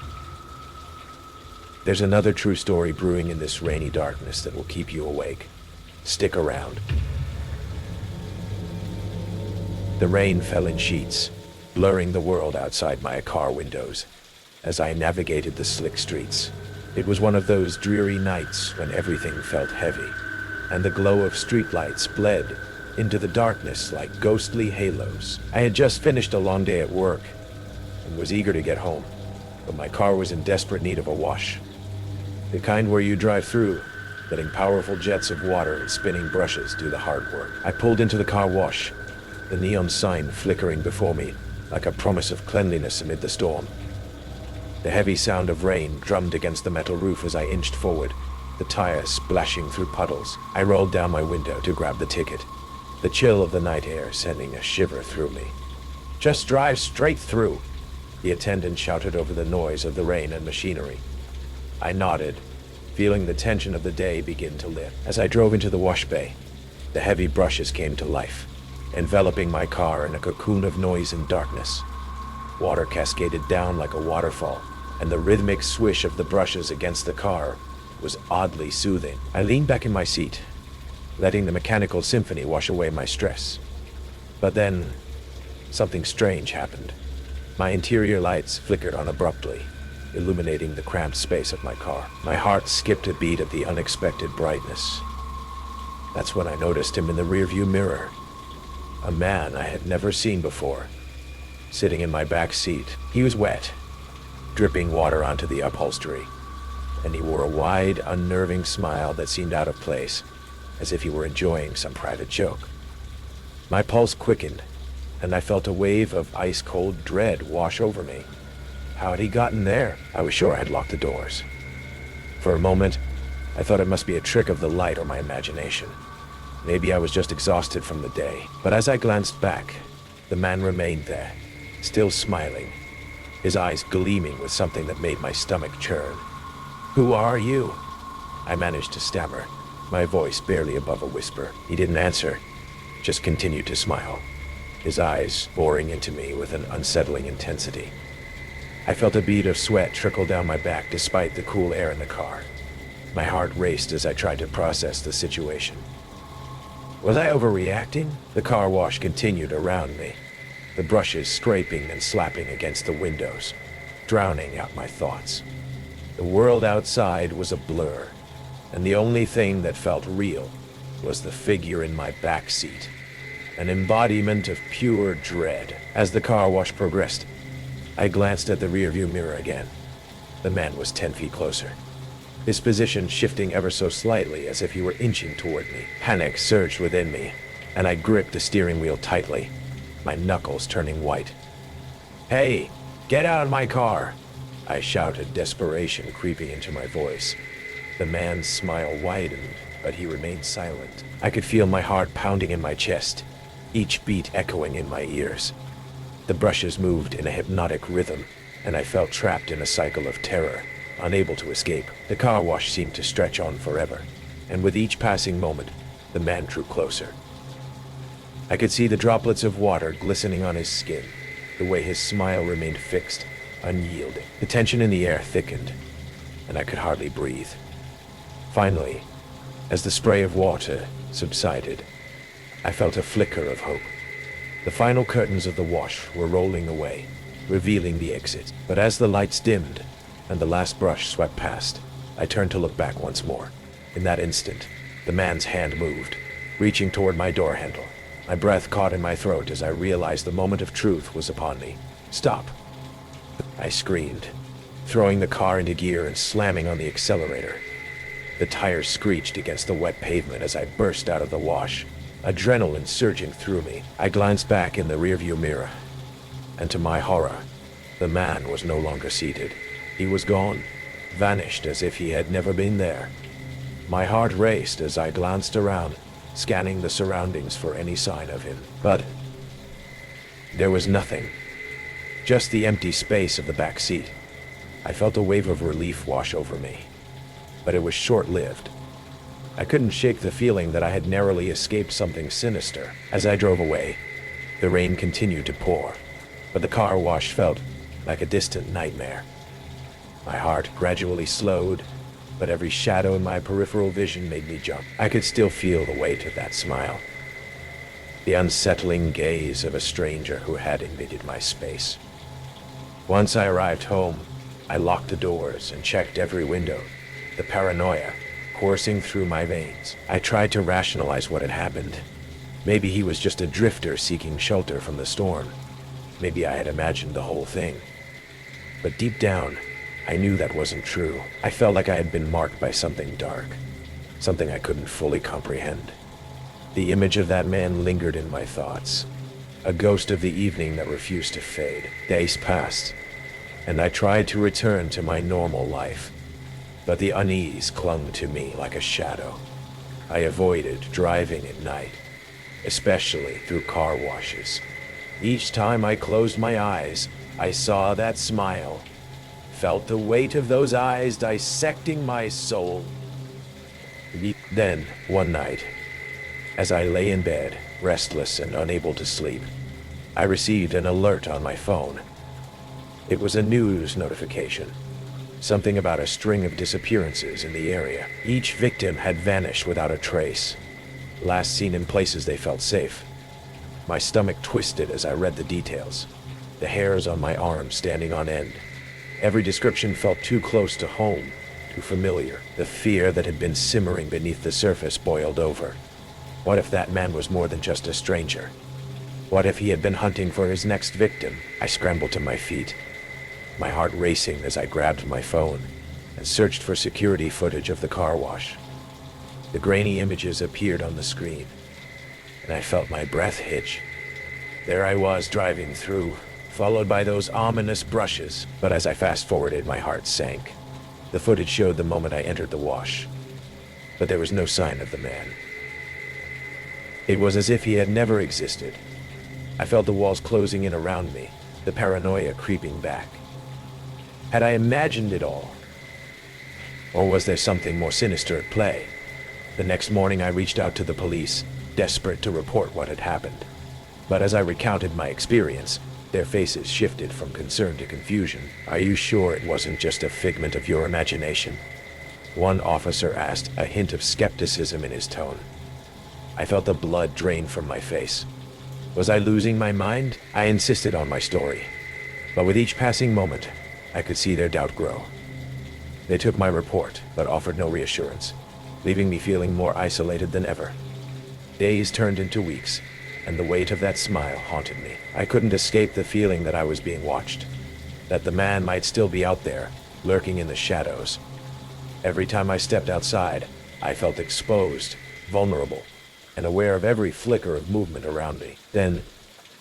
A: There's another true story brewing in this rainy darkness that will keep you awake. Stick around. The rain fell in sheets, blurring the world outside my car windows as I navigated the slick streets. It was one of those dreary nights when everything felt heavy, and the glow of streetlights bled into the darkness like ghostly halos. I had just finished a long day at work and was eager to get home, but my car was in desperate need of a wash. The kind where you drive through, letting powerful jets of water and spinning brushes do the hard work. I pulled into the car wash, the neon sign flickering before me like a promise of cleanliness amid the storm. The heavy sound of rain drummed against the metal roof as I inched forward, the tires splashing through puddles. I rolled down my window to grab the ticket, the chill of the night air sending a shiver through me. "Just drive straight through," the attendant shouted over the noise of the rain and machinery. I nodded, feeling the tension of the day begin to lift. As I drove into the wash bay, the heavy brushes came to life, enveloping my car in a cocoon of noise and darkness. Water cascaded down like a waterfall, and the rhythmic swish of the brushes against the car was oddly soothing. I leaned back in my seat, letting the mechanical symphony wash away my stress. But then, something strange happened. My interior lights flickered on abruptly, illuminating the cramped space of my car. My heart skipped a beat at the unexpected brightness. That's when I noticed him in the rearview mirror. A man I had never seen before, sitting in my back seat. He was wet, dripping water onto the upholstery, and he wore a wide, unnerving smile that seemed out of place, as if he were enjoying some private joke. My pulse quickened, and I felt a wave of ice-cold dread wash over me. How had he gotten there? I was sure I had locked the doors. For a moment, I thought it must be a trick of the light or my imagination. Maybe I was just exhausted from the day. But as I glanced back, the man remained there, still smiling, his eyes gleaming with something that made my stomach churn. "Who are you?" I managed to stammer, my voice barely above a whisper. He didn't answer, just continued to smile, his eyes boring into me with an unsettling intensity. I felt a bead of sweat trickle down my back despite the cool air in the car. My heart raced as I tried to process the situation. Was I overreacting? The car wash continued around me, the brushes scraping and slapping against the windows, drowning out my thoughts. The world outside was a blur, and the only thing that felt real was the figure in my back seat, an embodiment of pure dread. As the car wash progressed, I glanced at the rearview mirror again. The man was 10 feet closer, his position shifting ever so slightly as if he were inching toward me. Panic surged within me, and I gripped the steering wheel tightly, my knuckles turning white. "Hey, get out of my car!" I shouted, desperation creeping into my voice. The man's smile widened, but he remained silent. I could feel my heart pounding in my chest, each beat echoing in my ears. The brushes moved in a hypnotic rhythm, and I felt trapped in a cycle of terror, unable to escape. The car wash seemed to stretch on forever, and with each passing moment, the man drew closer. I could see the droplets of water glistening on his skin, the way his smile remained fixed, unyielding. The tension in the air thickened, and I could hardly breathe. Finally, as the spray of water subsided, I felt a flicker of hope. The final curtains of the wash were rolling away, revealing the exit. But as the lights dimmed and the last brush swept past, I turned to look back once more. In that instant, the man's hand moved, reaching toward my door handle. My breath caught in my throat as I realized the moment of truth was upon me. "Stop!" I screamed, throwing the car into gear and slamming on the accelerator. The tires screeched against the wet pavement as I burst out of the wash, adrenaline surging through me. I glanced back in the rearview mirror, and to my horror, the man was no longer seated. He was gone, vanished as if he had never been there. My heart raced as I glanced around, scanning the surroundings for any sign of him. But there was nothing, just the empty space of the back seat. I felt a wave of relief wash over me, but it was short-lived. I couldn't shake the feeling that I had narrowly escaped something sinister. As I drove away, the rain continued to pour, but the car wash felt like a distant nightmare. My heart gradually slowed, but every shadow in my peripheral vision made me jump. I could still feel the weight of that smile, the unsettling gaze of a stranger who had invaded my space. Once I arrived home, I locked the doors and checked every window, the paranoia coursing through my veins. I tried to rationalize what had happened. Maybe he was just a drifter seeking shelter from the storm. Maybe I had imagined the whole thing. But deep down, I knew that wasn't true. I felt like I had been marked by something dark, something I couldn't fully comprehend. The image of that man lingered in my thoughts, a ghost of the evening that refused to fade. Days passed, and I tried to return to my normal life, but the unease clung to me like a shadow. I avoided driving at night, especially through car washes. Each time I closed my eyes, I saw that smile, felt the weight of those eyes dissecting my soul. Then, one night, as I lay in bed, restless and unable to sleep, I received an alert on my phone. It was a news notification, something about a string of disappearances in the area. Each victim had vanished without a trace, last seen in places they felt safe. My stomach twisted as I read the details, the hairs on my arms standing on end. Every description felt too close to home, too familiar. The fear that had been simmering beneath the surface boiled over. What if that man was more than just a stranger? What if he had been hunting for his next victim? I scrambled to my feet, my heart racing as I grabbed my phone and searched for security footage of the car wash. The grainy images appeared on the screen, and I felt my breath hitch. There I was driving through, followed by those ominous brushes, but as I fast-forwarded, my heart sank. The footage showed the moment I entered the wash, but there was no sign of the man. It was as if he had never existed. I felt the walls closing in around me, the paranoia creeping back. Had I imagined it all? Or was there something more sinister at play? The next morning I reached out to the police, desperate to report what had happened. But as I recounted my experience, their faces shifted from concern to confusion. Are you sure it wasn't just a figment of your imagination? One officer asked, a hint of skepticism in his tone. I felt the blood drain from my face. Was I losing my mind? I insisted on my story, but with each passing moment, I could see their doubt grow. They took my report, but offered no reassurance, leaving me feeling more isolated than ever. Days turned into weeks, and the weight of that smile haunted me. I couldn't escape the feeling that I was being watched, that the man might still be out there, lurking in the shadows. Every time I stepped outside, I felt exposed, vulnerable, and aware of every flicker of movement around me. Then,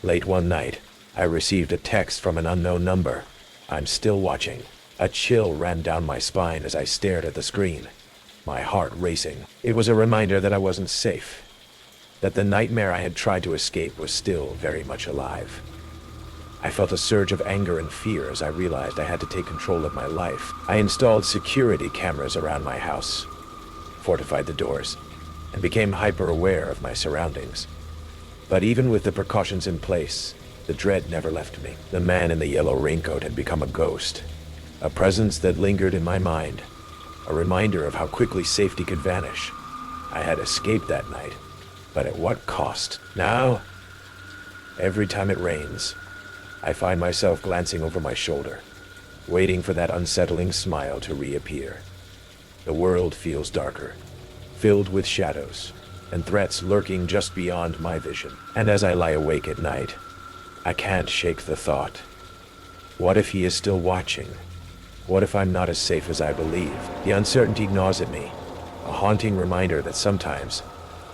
A: late one night, I received a text from an unknown number. I'm still watching. A chill ran down my spine as I stared at the screen, my heart racing. It was a reminder that I wasn't safe, that the nightmare I had tried to escape was still very much alive. I felt a surge of anger and fear as I realized I had to take control of my life. I installed security cameras around my house, fortified the doors, and became hyper-aware of my surroundings. But even with the precautions in place, the dread never left me. The man in the yellow raincoat had become a ghost, a presence that lingered in my mind, a reminder of how quickly safety could vanish. I had escaped that night, but at what cost? Now, every time it rains, I find myself glancing over my shoulder, waiting for that unsettling smile to reappear. The world feels darker, filled with shadows and threats lurking just beyond my vision. And as I lie awake at night, I can't shake the thought. What if he is still watching? What if I'm not as safe as I believe? The uncertainty gnaws at me, a haunting reminder that sometimes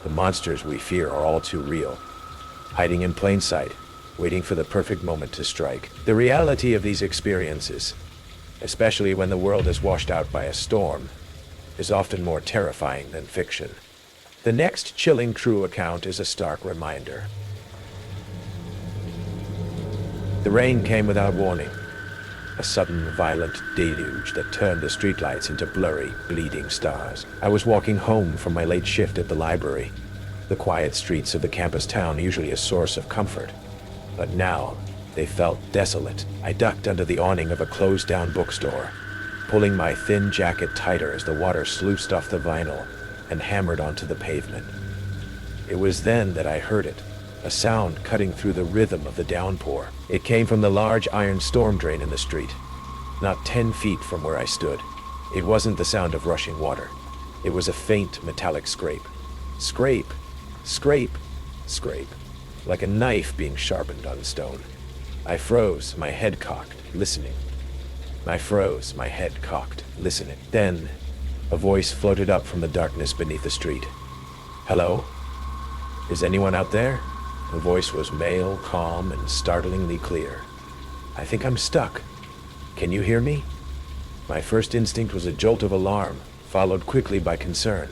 A: the monsters we fear are all too real, hiding in plain sight, waiting for the perfect moment to strike. The reality of these experiences, especially when the world is washed out by a storm, is often more terrifying than fiction. The next chilling true account is a stark reminder. The rain came without warning, a sudden, violent deluge that turned the streetlights into blurry, bleeding stars. I was walking home from my late shift at the library, the quiet streets of the campus town usually a source of comfort. But now, they felt desolate. I ducked under the awning of a closed-down bookstore, pulling my thin jacket tighter as the water sluiced off the vinyl and hammered onto the pavement. It was then that I heard it, a sound cutting through the rhythm of the downpour. It came from the large iron storm drain in the street, not 10 feet from where I stood. It wasn't the sound of rushing water. It was a faint metallic scrape. Scrape, scrape, scrape, like a knife being sharpened on stone. I froze, my head cocked, listening. I froze, my head cocked, listening. Then, a voice floated up from the darkness beneath the street. "Hello? Is anyone out there?" The voice was male, calm, and startlingly clear. "I think I'm stuck. Can you hear me?" My first instinct was a jolt of alarm, followed quickly by concern.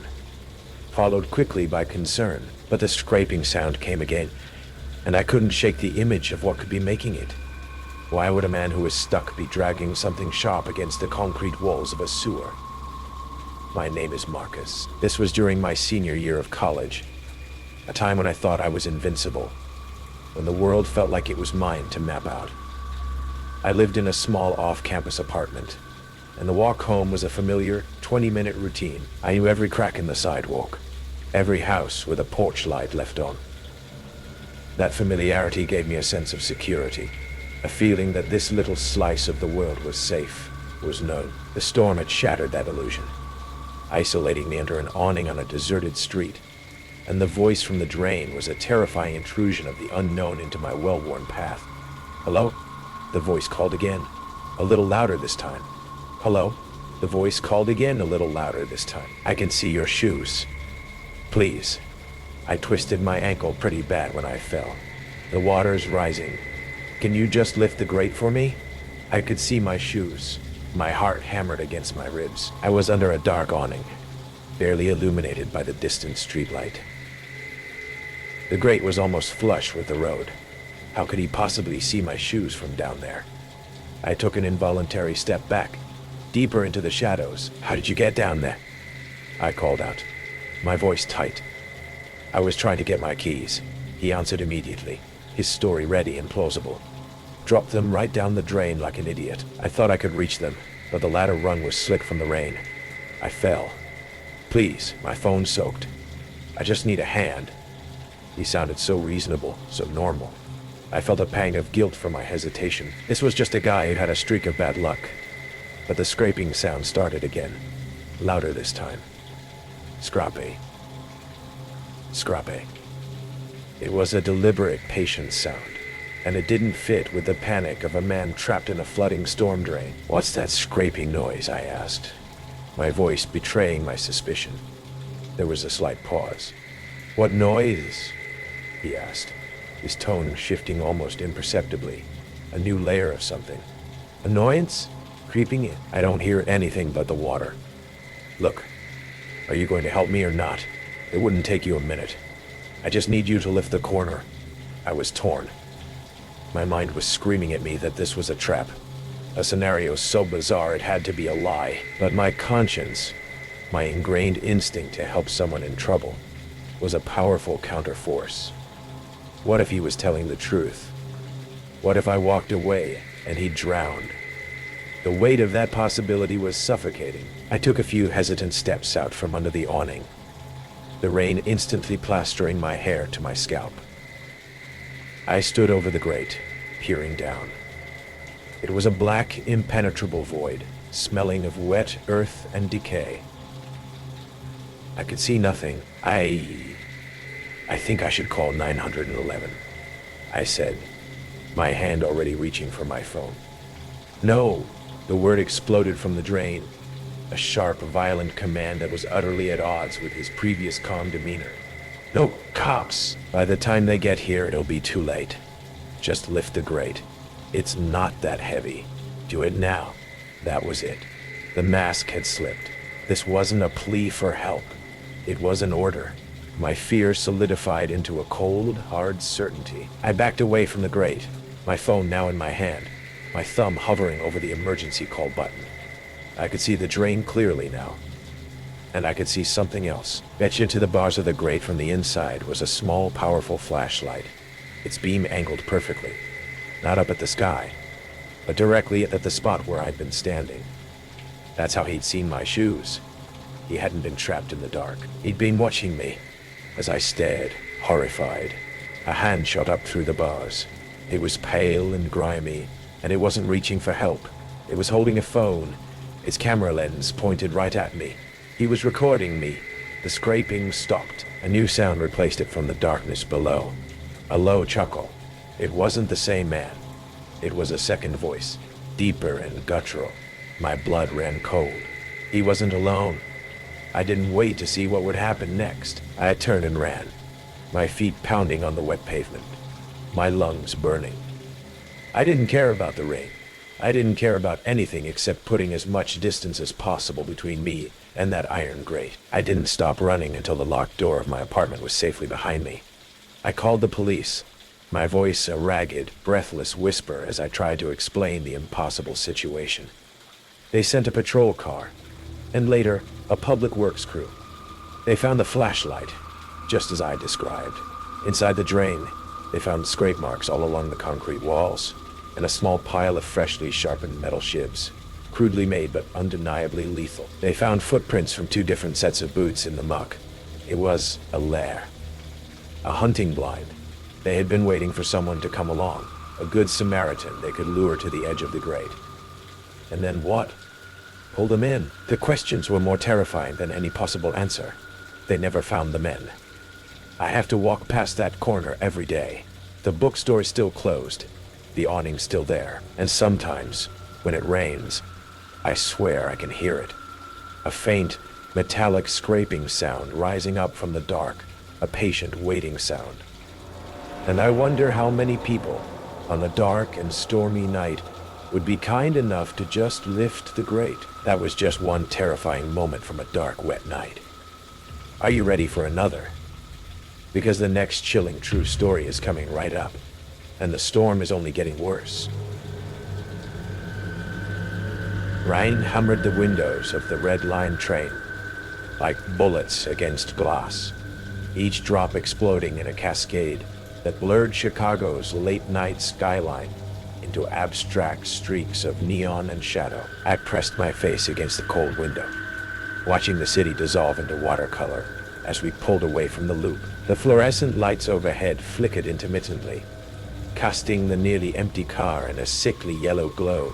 A: But the scraping sound came again, and I couldn't shake the image of what could be making it. Why would a man who was stuck be dragging something sharp against the concrete walls of a sewer? My name is Marcus. This was during my senior year of college, a time when I thought I was invincible, when the world felt like it was mine to map out. I lived in a small off-campus apartment, and the walk home was a familiar 20-minute routine. I knew every crack in the sidewalk, every house with a porch light left on. That familiarity gave me a sense of security, a feeling that this little slice of the world was safe, was known. The storm had shattered that illusion, isolating me under an awning on a deserted street, and the voice from the drain was a terrifying intrusion of the unknown into my well-worn path. "Hello?" The voice called again, a little louder this time. "Hello?" The voice called again, a little louder this time. "I can see your shoes. Please." I twisted my ankle pretty bad when I fell. "The water's rising. Can you just lift the grate for me?" I could see my shoes. My heart hammered against my ribs. I was under a dark awning, barely illuminated by the distant streetlight. The grate was almost flush with the road. How could he possibly see my shoes from down there? I took an involuntary step back, deeper into the shadows. "How did you get down there?" I called out, my voice tight. "I was trying to get my keys," he answered immediately, his story ready and plausible. "Dropped them right down the drain like an idiot. I thought I could reach them, but the ladder rung was slick from the rain. I fell. Please, my phone's soaked. I just need a hand." He sounded so reasonable, so normal. I felt a pang of guilt for my hesitation. This was just a guy who'd had a streak of bad luck. But the scraping sound started again, louder this time. Scrape. Scrape. It was a deliberate, patient sound, and it didn't fit with the panic of a man trapped in a flooding storm drain. "What's that scraping noise?" I asked, my voice betraying my suspicion. There was a slight pause. "What noise?" he asked, his tone shifting almost imperceptibly, a new layer of something. "Annoyance? Creeping in? I don't hear anything but the water. Look, are you going to help me or not? It wouldn't take you a minute. I just need you to lift the corner." I was torn. My mind was screaming at me that this was a trap, a scenario so bizarre it had to be a lie. But my conscience, my ingrained instinct to help someone in trouble, was a powerful counterforce. What if he was telling the truth? What if I walked away and he drowned? The weight of that possibility was suffocating. I took a few hesitant steps out from under the awning, the rain instantly plastering my hair to my scalp. I stood over the grate, peering down. It was a black, impenetrable void, smelling of wet earth and decay. I could see nothing. I think I should call 911, I said, my hand already reaching for my phone. "No!" The word exploded from the drain, a sharp, violent command that was utterly at odds with his previous calm demeanor. "No cops! By the time they get here, it'll be too late. Just lift the grate. It's not that heavy. Do it now." That was it. The mask had slipped. This wasn't a plea for help. It was an order. My fear solidified into a cold, hard certainty. I backed away from the grate, my phone now in my hand, my thumb hovering over the emergency call button. I could see the drain clearly now, and I could see something else. Etched into the bars of the grate from the inside was a small, powerful flashlight, its beam angled perfectly, not up at the sky, but directly at the spot where I'd been standing. That's how he'd seen my shoes. He hadn't been trapped in the dark. He'd been watching me. As I stared, horrified, a hand shot up through the bars. It was pale and grimy, and it wasn't reaching for help. It was holding a phone, its camera lens pointed right at me. He was recording me. The scraping stopped. A new sound replaced it from the darkness below. A low chuckle. It wasn't the same man. It was a second voice, deeper and guttural. My blood ran cold. He wasn't alone. I didn't wait to see what would happen next. I turned and ran, my feet pounding on the wet pavement, my lungs burning. I didn't care about the rain. I didn't care about anything except putting as much distance as possible between me and that iron grate. I didn't stop running until the locked door of my apartment was safely behind me. I called the police, my voice a ragged, breathless whisper as I tried to explain the impossible situation. They sent a patrol car, and later, a public works crew. They found the flashlight, just as I described. Inside the drain, they found scrape marks all along the concrete walls, and a small pile of freshly sharpened metal shivs, crudely made but undeniably lethal. They found footprints from 2 different sets of boots in the muck. It was a lair, a hunting blind. They had been waiting for someone to come along, a good Samaritan they could lure to the edge of the grate. And then what? Pull them in. The questions were more terrifying than any possible answer. They never found the men. I have to walk past that corner every day. The bookstore is still closed, the awning's still there, and sometimes, when it rains, I swear I can hear it. A faint, metallic scraping sound rising up from the dark, a patient waiting sound. And I wonder how many people, on a dark and stormy night, would be kind enough to just lift the grate. That was just one terrifying moment from a dark, wet night. Are you ready for another? Because the next chilling true story is coming right up, and the storm is only getting worse. Rain hammered the windows of the Red Line train, like bullets against glass, each drop exploding in a cascade that blurred Chicago's late-night skyline into abstract streaks of neon and shadow. I pressed my face against the cold window, watching the city dissolve into watercolor as we pulled away from the loop. The fluorescent lights overhead flickered intermittently, casting the nearly empty car in a sickly yellow glow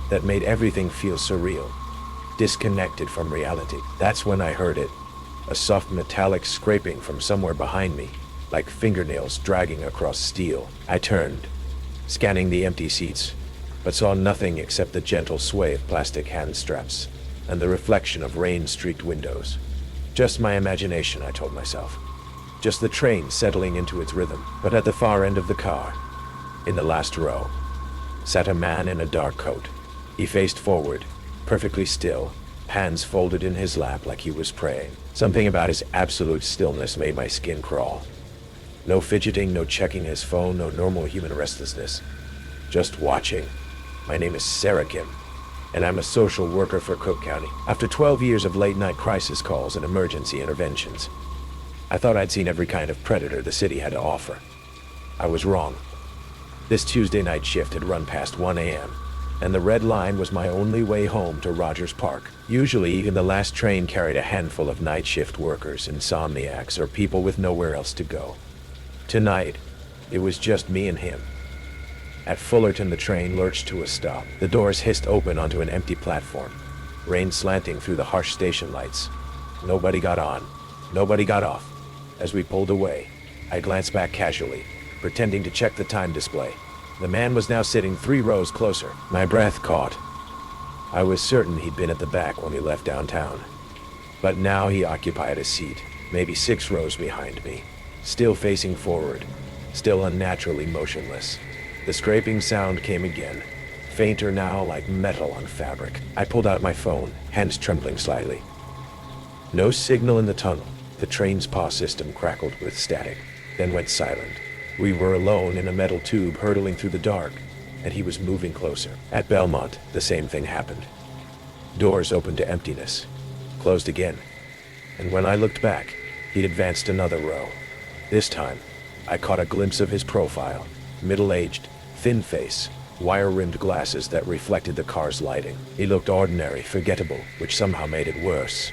A: that made everything feel surreal, disconnected from reality. That's when I heard it, a soft metallic scraping from somewhere behind me, like fingernails dragging across steel. I turned, scanning the empty seats, but saw nothing except the gentle sway of plastic hand straps and the reflection of rain-streaked windows. Just my imagination, I told myself. Just the train settling into its rhythm. But at the far end of the car, in the last row, sat a man in a dark coat. He faced forward, perfectly still, hands folded in his lap like he was praying. Something about his absolute stillness made my skin crawl. No fidgeting, no checking his phone, no normal human restlessness. Just watching. My name is Samaritan, and I'm a social worker for Cook County. After 12 years of late-night crisis calls and emergency interventions, I thought I'd seen every kind of predator the city had to offer. I was wrong. This Tuesday night shift had run past 1 a.m., and the Red Line was my only way home to Rogers Park. Usually, even the last train carried a handful of night shift workers, insomniacs, or people with nowhere else to go. Tonight, it was just me and him. At Fullerton, the train lurched to a stop. The doors hissed open onto an empty platform, rain slanting through the harsh station lights. Nobody got on. Nobody got off. As we pulled away, I glanced back casually, pretending to check the time display. The man was now sitting 3 rows closer. My breath caught. I was certain he'd been at the back when we left downtown. But now he occupied a seat, maybe 6 rows behind me, still facing forward, still unnaturally motionless. The scraping sound came again, fainter now, like metal on fabric. I pulled out my phone, hands trembling slightly. No signal in the tunnel. The train's PAW system crackled with static, then went silent. We were alone in a metal tube hurtling through the dark, and he was moving closer. At Belmont, the same thing happened. Doors opened to emptiness, closed again, and when I looked back, he'd advanced another row. This time, I caught a glimpse of his profile, middle-aged, thin face, wire-rimmed glasses that reflected the car's lighting. He looked ordinary, forgettable, which somehow made it worse.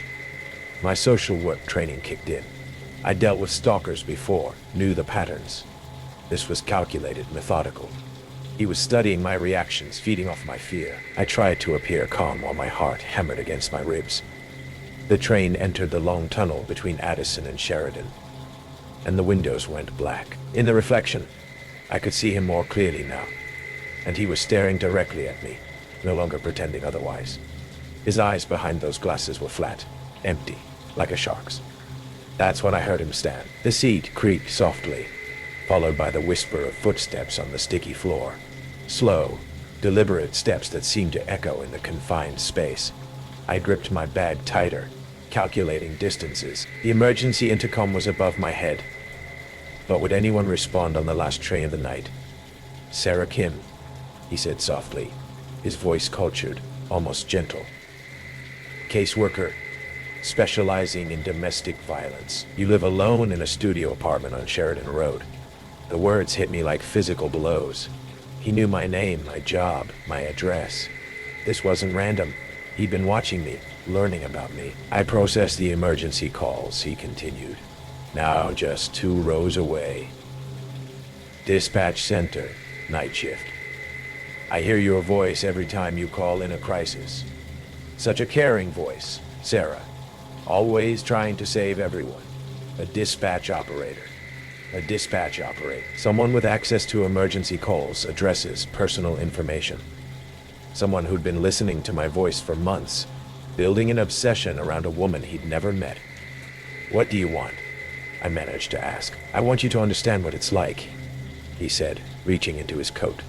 A: My social work training kicked in. I dealt with stalkers before, knew the patterns. This was calculated, methodical. He was studying my reactions, feeding off my fear. I tried to appear calm while my heart hammered against my ribs. The train entered the long tunnel between Addison and Sheridan, and the windows went black. In the reflection, I could see him more clearly now, and he was staring directly at me, no longer pretending otherwise. His eyes behind those glasses were flat, empty, like a shark's. That's when I heard him stand. The seat creaked softly, followed by the whisper of footsteps on the sticky floor. Slow, deliberate steps that seemed to echo in the confined space. I gripped my bag tighter, calculating distances. The emergency intercom was above my head. But would anyone respond on the last train of the night? "Sarah Kim," he said softly, his voice cultured, almost gentle. "Caseworker, specializing in domestic violence. You live alone in a studio apartment on Sheridan Road." The words hit me like physical blows. He knew my name, my job, my address. This wasn't random. He'd been watching me, learning about me. "I processed the emergency calls," he continued. "Now just 2 rows away. Dispatch center, night shift. I hear your voice every time you call in a crisis. Such a caring voice, Sarah. Always trying to save everyone. A dispatch operator. A dispatch operator. Someone with access to emergency calls, addresses, personal information. Someone who'd been listening to my voice for months, building an obsession around a woman he'd never met. What do you want?" I managed to ask. "I want you to understand what it's like," he said, reaching into his coat.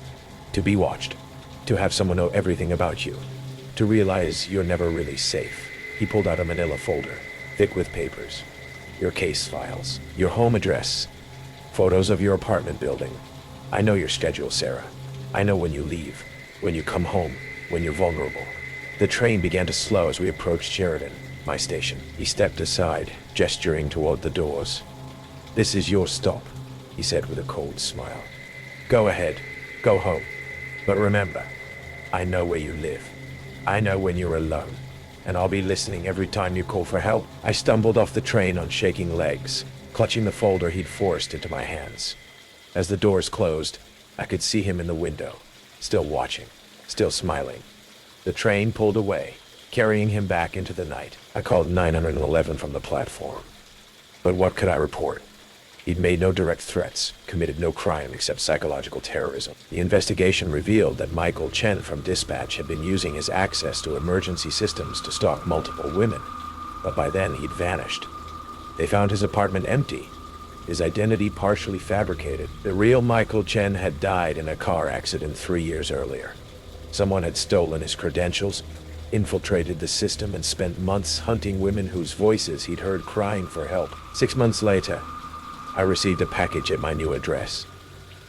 A: "To be watched. To have someone know everything about you. To realize you're never really safe." He pulled out a manila folder, thick with papers. "Your case files, your home address, photos of your apartment building. I know your schedule, Sarah. I know when you leave, when you come home, when you're vulnerable." The train began to slow as we approached Sheridan, my station. He stepped aside, gesturing toward the doors. "This is your stop," he said with a cold smile. "Go ahead, go home. But remember, I know where you live. I know when you're alone, and I'll be listening every time you call for help." I stumbled off the train on shaking legs, clutching the folder he'd forced into my hands. As the doors closed, I could see him in the window, still watching, still smiling. The train pulled away, carrying him back into the night. I called 911 from the platform. But what could I report? He'd made no direct threats, committed no crime except psychological terrorism. The investigation revealed that Michael Chen from Dispatch had been using his access to emergency systems to stalk multiple women, but by then he'd vanished. They found his apartment empty, his identity partially fabricated. The real Michael Chen had died in a car accident 3 years earlier. Someone had stolen his credentials, infiltrated the system, and spent months hunting women whose voices he'd heard crying for help. 6 months later, I received a package at my new address.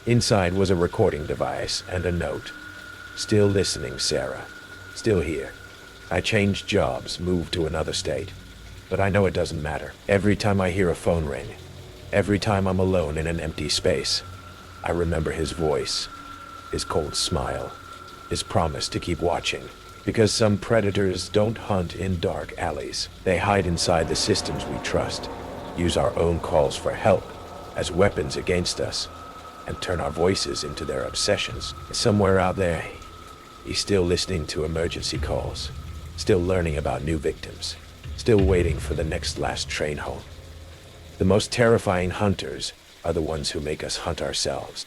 A: Inside was a recording device and a note. "Still listening, Sarah. Still here. I changed jobs, moved to another state. But I know it doesn't matter. Every time I hear a phone ring, every time I'm alone in an empty space, I remember his voice, his cold smile, his promise to keep watching. Because some predators don't hunt in dark alleys. They hide inside the systems we trust, use our own calls for help as weapons against us, and turn our voices into their obsessions. Somewhere out there, he's still listening to emergency calls, still learning about new victims, still waiting for the next last train home. The most terrifying hunters are the ones who make us hunt ourselves.